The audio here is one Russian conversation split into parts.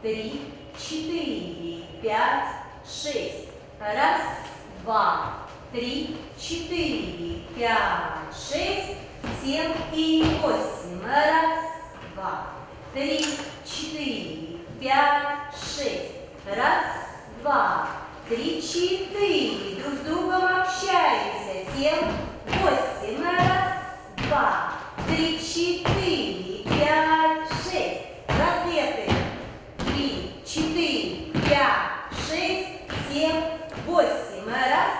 3, 4, 5, 6. Раз, два, 3, 4, 5, 6, 7 и 8. Раз, два, 3, 4, 5, 6. Раз, два, 3, 4. Друг с другом общаемся. 7, 8. Раз, два, 3, 4, 5, 6. Разеты. 3, 4, 5, 6, 7, 8. Раз,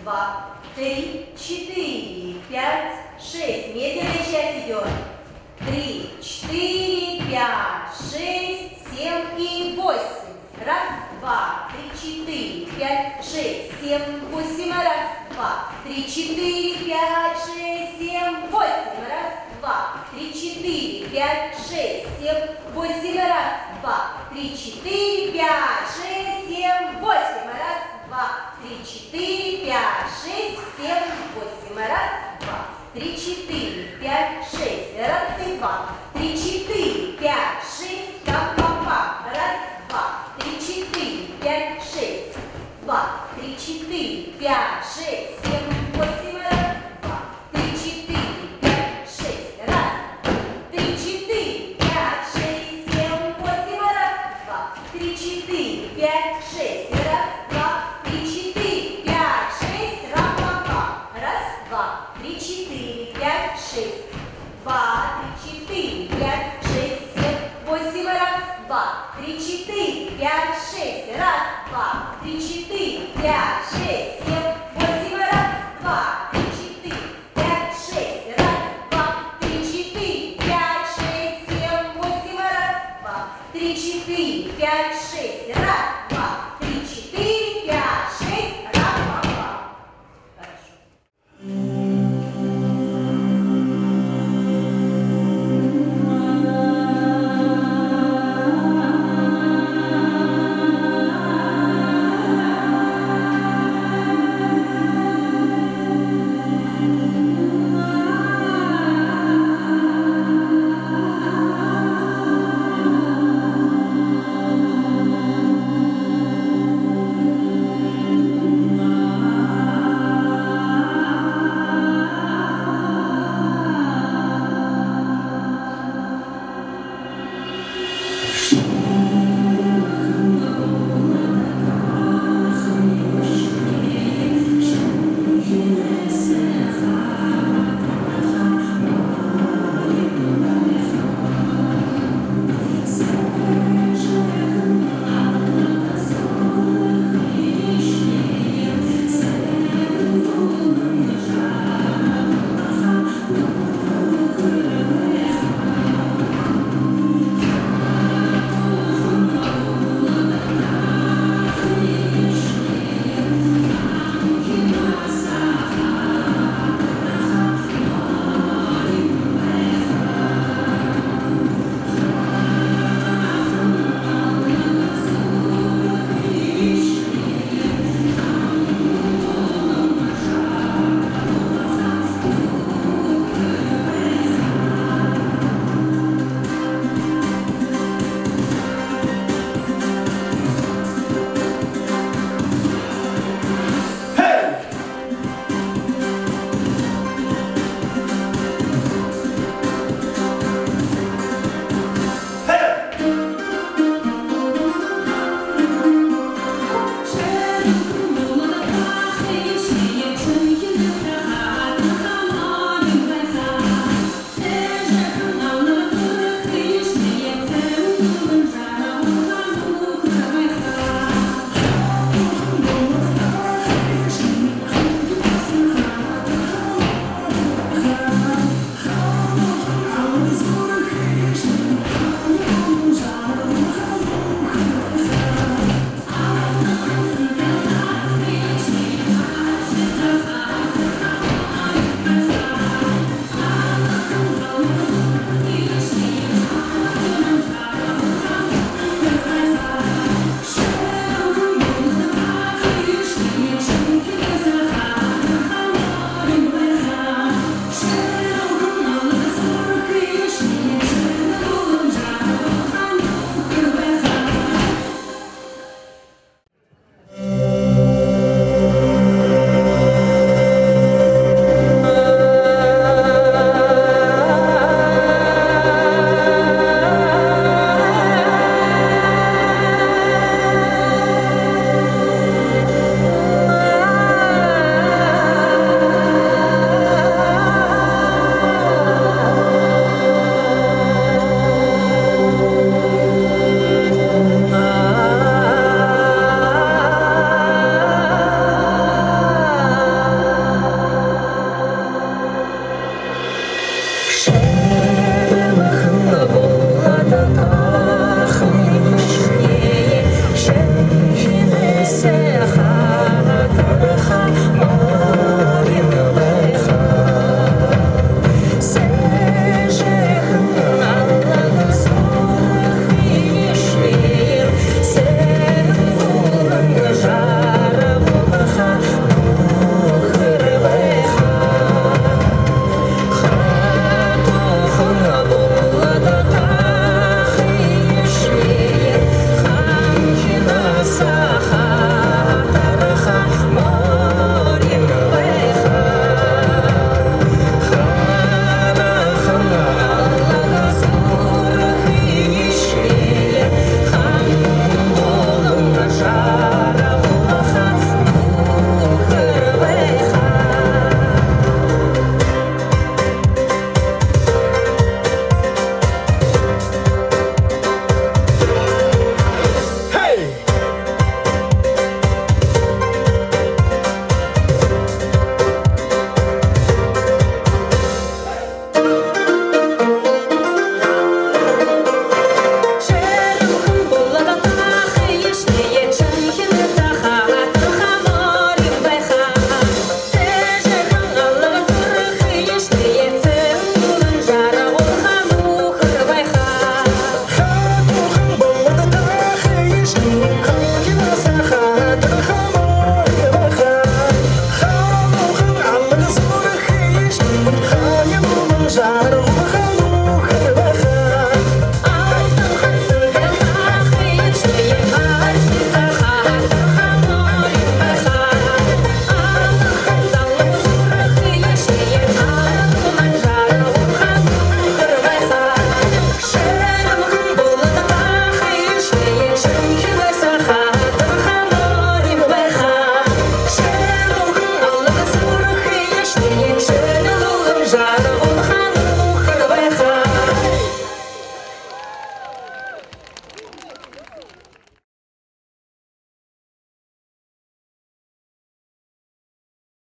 два, 3, 4, 5, 6. Медленная часть идет. 3, 4, 5, 6, 7 и 8. Раз, два, 3, 4, 5, 6, 7, 8. Раз, два, 3, 4, 5, 6, 7, 8. Раз, два, 3, 4, 5, 6, 7, 8. Раз, два, 3, 4, 5, 6, 7, 8. Раз, два, 3, 4, 5, 6, 7, 8. Раз, два, 3, 4, 5, 6. Раз и два, 3, 4, 5, 6. Там папа. Раз, два, 3, 4, 5, 6. 2, 3, 4, 5, 6, 7, 8. Раз, два, 3, 4, 5, 6. Раз, 3, 4, 5, 6, 7, 8. Раз, два, 3, 4, 5, 6. Раз, два, 3, 4, 5, 6. Ра-па-па. Раз, два, 3, 4, 5, 6. 2, 3, 4, 5, 6, 7, 8. Раз, два, 3, 4, 5, 6. Раз, два, 3, 4, 5, 6, 7, 8. Раз, два, 3, 4, 5, 6. Раз, два, 3, 4, 5, 6, 7, 8. Раз, два, 3, 4, 5, 6. Раз,